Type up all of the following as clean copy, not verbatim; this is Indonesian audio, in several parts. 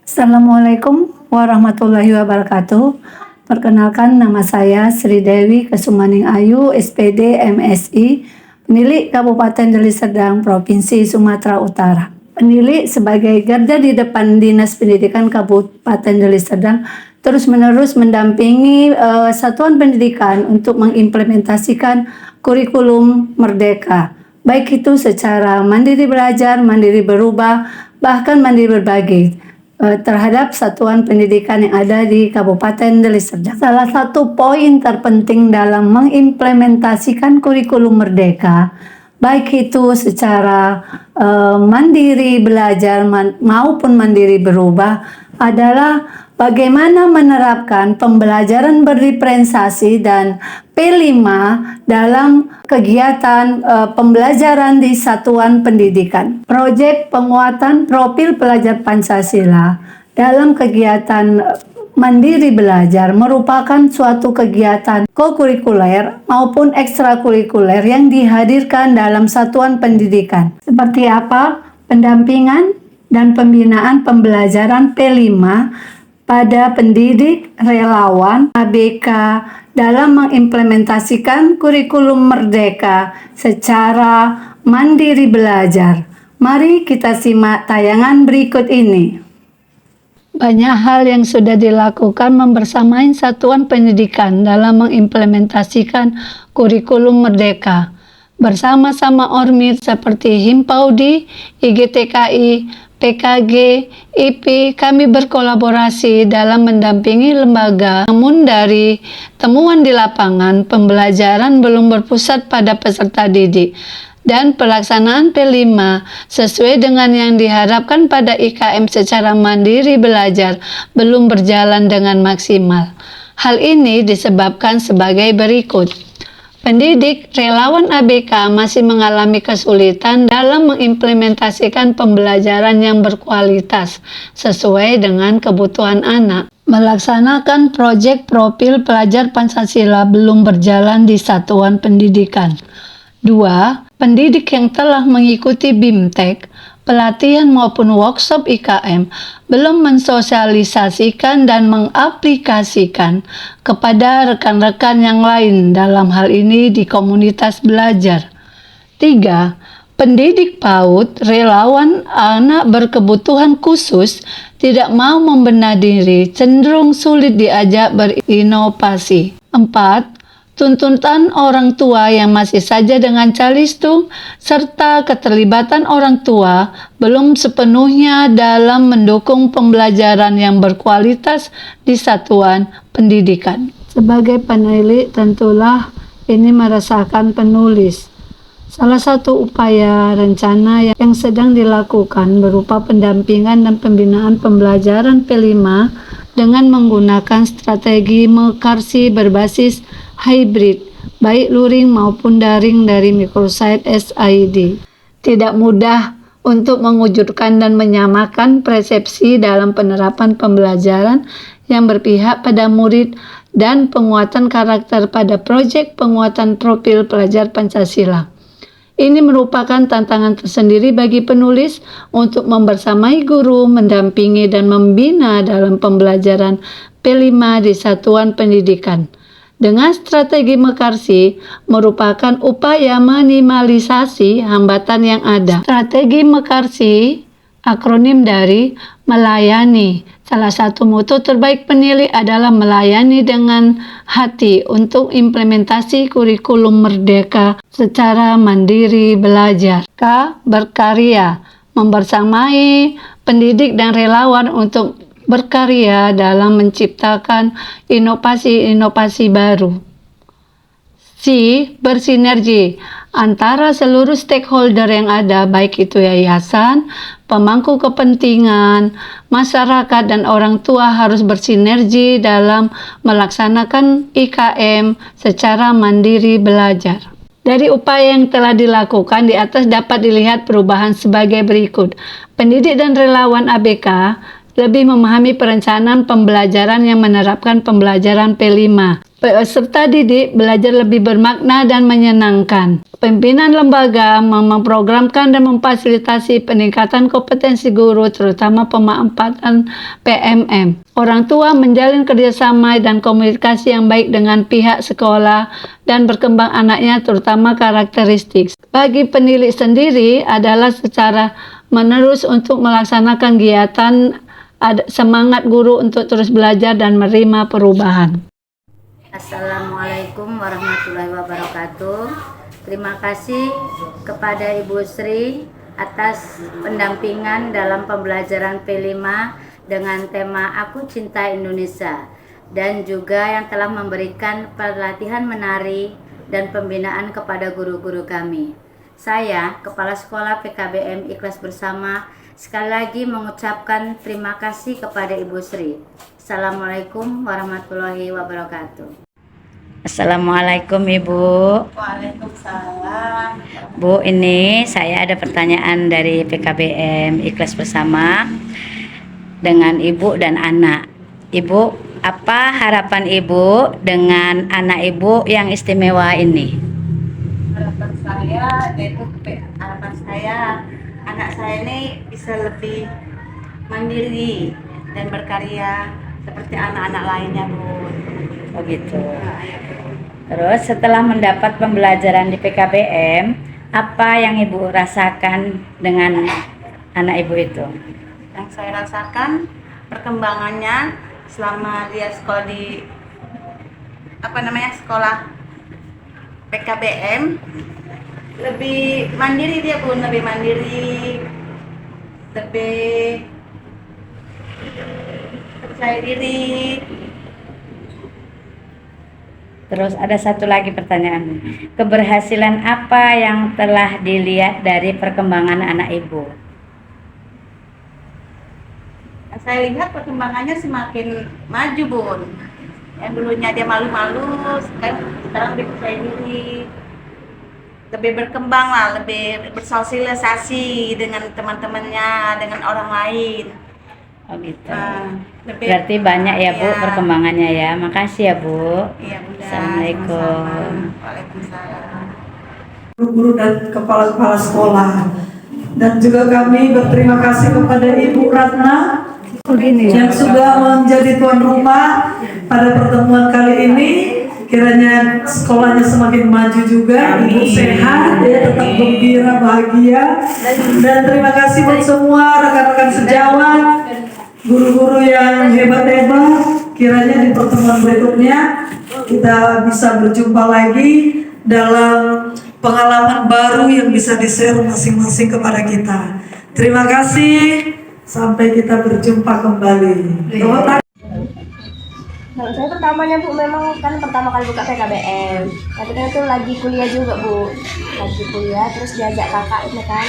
Assalamualaikum warahmatullahi wabarakatuh. Perkenalkan, nama saya Sri Dewi Kesumaning Ayu, SPD MSI, penilik Kabupaten Deli Serdang, Provinsi Sumatera Utara. Penilik sebagai garda di depan Dinas Pendidikan Kabupaten Deli Serdang terus-menerus mendampingi satuan pendidikan untuk mengimplementasikan kurikulum Merdeka, baik itu secara mandiri belajar, mandiri berubah, bahkan mandiri berbagi terhadap satuan pendidikan yang ada di Kabupaten Deli Serdang. Salah satu poin terpenting dalam mengimplementasikan kurikulum Merdeka, baik itu secara mandiri belajar maupun mandiri berubah, adalah bagaimana menerapkan pembelajaran berdiferensiasi dan P5 dalam kegiatan pembelajaran di satuan pendidikan. Proyek penguatan profil pelajar Pancasila dalam kegiatan mandiri belajar merupakan suatu kegiatan kokurikuler maupun ekstrakurikuler yang dihadirkan dalam satuan pendidikan. Seperti apa? Pendampingan dan pembinaan pembelajaran P5 pada pendidik relawan ABK dalam mengimplementasikan kurikulum Merdeka secara mandiri belajar. Mari kita simak tayangan berikut ini. Banyak hal yang sudah dilakukan membersamai satuan pendidikan dalam mengimplementasikan kurikulum Merdeka. Bersama-sama Ormit seperti Himpaudi, IGTKI, PKG, IP, kami berkolaborasi dalam mendampingi lembaga. Namun dari temuan di lapangan, pembelajaran belum berpusat pada peserta didik dan pelaksanaan P5 sesuai dengan yang diharapkan pada IKM secara mandiri belajar belum berjalan dengan maksimal. Hal ini disebabkan sebagai berikut. Pendidik relawan ABK masih mengalami kesulitan dalam mengimplementasikan pembelajaran yang berkualitas sesuai dengan kebutuhan anak. Melaksanakan proyek profil pelajar Pancasila belum berjalan di satuan pendidikan. 2. Pendidik yang telah mengikuti BIMTEK, pelatihan maupun workshop IKM belum mensosialisasikan dan mengaplikasikan kepada rekan-rekan yang lain dalam hal ini di komunitas belajar. 3. Pendidik PAUD, relawan anak berkebutuhan khusus tidak mau membenah diri, cenderung sulit diajak berinovasi. 4. Tuntutan orang tua yang masih saja dengan calistung serta keterlibatan orang tua belum sepenuhnya dalam mendukung pembelajaran yang berkualitas di satuan pendidikan. Sebagai penulis tentulah ini meresahkan penulis. Salah satu upaya rencana yang sedang dilakukan berupa pendampingan dan pembinaan pembelajaran P5 dengan menggunakan strategi mekarsi berbasis hybrid, baik luring maupun daring dari microsite SID. Tidak mudah untuk mewujudkan dan menyamakan persepsi dalam penerapan pembelajaran yang berpihak pada murid dan penguatan karakter pada proyek penguatan profil pelajar Pancasila. Ini merupakan tantangan tersendiri bagi penulis untuk membersamai guru, mendampingi dan membina dalam pembelajaran P5 di satuan pendidikan. Dengan strategi mekarsi merupakan upaya minimalisasi hambatan yang ada. Strategi mekarsi akronim dari melayani. Salah satu moto terbaik penilik adalah melayani dengan hati untuk implementasi kurikulum Merdeka secara mandiri belajar. K. Berkarya, membersamai pendidik dan relawan untuk berkarya dalam menciptakan inovasi-inovasi baru. C. Bersinergi antara seluruh stakeholder yang ada, baik itu yayasan, pemangku kepentingan, masyarakat, dan orang tua harus bersinergi dalam melaksanakan IKM secara mandiri belajar. Dari upaya yang telah dilakukan di atas dapat dilihat perubahan sebagai berikut. Pendidik dan relawan ABK lebih memahami perencanaan pembelajaran yang menerapkan pembelajaran P5. Peserta didik belajar lebih bermakna dan menyenangkan. Pimpinan lembaga memprogramkan dan memfasilitasi peningkatan kompetensi guru, terutama pemanfaatan PMM. Orang tua menjalin kerjasama dan komunikasi yang baik dengan pihak sekolah dan berkembang anaknya, terutama karakteristik. Bagi penilik sendiri adalah secara menerus untuk melaksanakan kegiatan semangat guru untuk terus belajar dan menerima perubahan. Assalamualaikum warahmatullahi wabarakatuh. Terima kasih kepada Ibu Sri atas pendampingan dalam pembelajaran P5 dengan tema Aku Cinta Indonesia, dan juga yang telah memberikan pelatihan menari dan pembinaan kepada guru-guru kami. Saya, Kepala Sekolah PKBM Ikhlas Bersama, sekali lagi mengucapkan terima kasih kepada Ibu Sri. Assalamualaikum warahmatullahi wabarakatuh. Assalamualaikum Ibu. Waalaikumsalam. Bu, ini saya ada pertanyaan dari PKBM Ikhlas Bersama dengan Ibu dan anak. Ibu, apa harapan Ibu dengan anak Ibu yang istimewa ini? Harapan saya anak saya ini bisa lebih mandiri dan berkarya seperti anak-anak lainnya, Bu. Oh gitu. Terus setelah mendapat pembelajaran di PKBM, apa yang Ibu rasakan dengan anak Ibu itu? Yang saya rasakan perkembangannya selama dia sekolah di sekolah PKBM, lebih mandiri dia, Bu, lebih mandiri, lebih percaya diri. Terus ada satu lagi pertanyaan. Keberhasilan apa yang telah dilihat dari perkembangan anak Ibu? Saya lihat perkembangannya semakin maju, Bun. Yang dulunya dia malu-malu, sekarang lebih percaya diri, lebih berkembang lah, lebih bersosialisasi dengan teman-temannya, dengan orang lain. Oh gitu. Berarti banyak ya Bu perkembangannya ya. Makasih ya Bu. Iya, Bunda. Assalamualaikum. Waalaikumsalam. Guru dan kepala-kepala sekolah, dan juga kami berterima kasih kepada Ibu Ratna yang sudah menjadi tuan rumah pada pertemuan kali ini. Kiranya sekolahnya semakin maju juga, Ibu sehat, ya, tetap gembira, bahagia, dan terima kasih buat semua rekan-rekan sejawat, guru-guru yang hebat-hebat. Kiranya di pertemuan berikutnya kita bisa berjumpa lagi dalam pengalaman baru yang bisa di-share masing-masing kepada kita. Terima kasih, sampai kita berjumpa kembali. Kalau saya pertamanya Bu, memang kan pertama kali buka PKBM, tapi kan itu lagi kuliah juga Bu, lagi kuliah terus diajak kakak itu kan.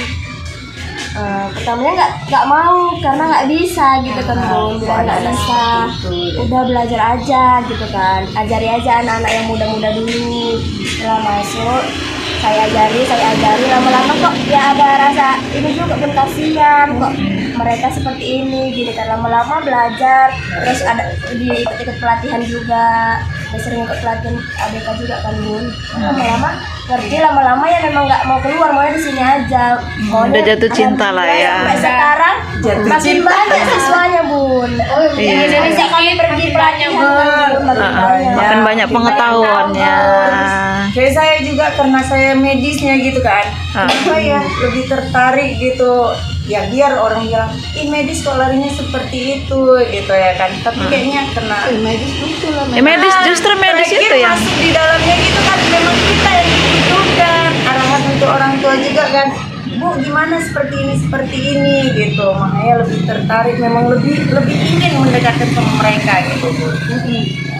Pertamanya nggak mau karena nggak bisa gitu kan Bu, bilang nggak bisa, udah belajar aja gitu kan, ajari aja anak-anak yang muda-muda dulu. Setelah masuk saya ajari, lama-lama kok ya ada rasa ini juga pun kasihan kok mereka seperti ini gitu kan. Lama-lama belajar, terus ada ikut pelatihan juga, sering ikut pelatihan ABK juga kan Bun. Lama-lama ngerti, lama-lama ya memang nggak mau keluar, maunya di sini aja. Udah jatuh cinta lah ya. Sampai sekarang makin banyak siswanya Bun. Iya. Sejak kami pergi pelatihan Makin banyak pengetahuannya. Kayak saya juga karena saya medisnya gitu kan, saya lebih tertarik gitu. Ya biar orang bilang, medis kok larinya seperti itu gitu ya kan. Tapi kayaknya kena Medis justru medis itu yang masuk di dalamnya gitu kan. Memang kita yang dibutuhkan arahan untuk orang tua juga kan. Bu, gimana seperti ini gitu. Makanya lebih tertarik, memang lebih ingin mendekatkan sama mereka gitu Bu.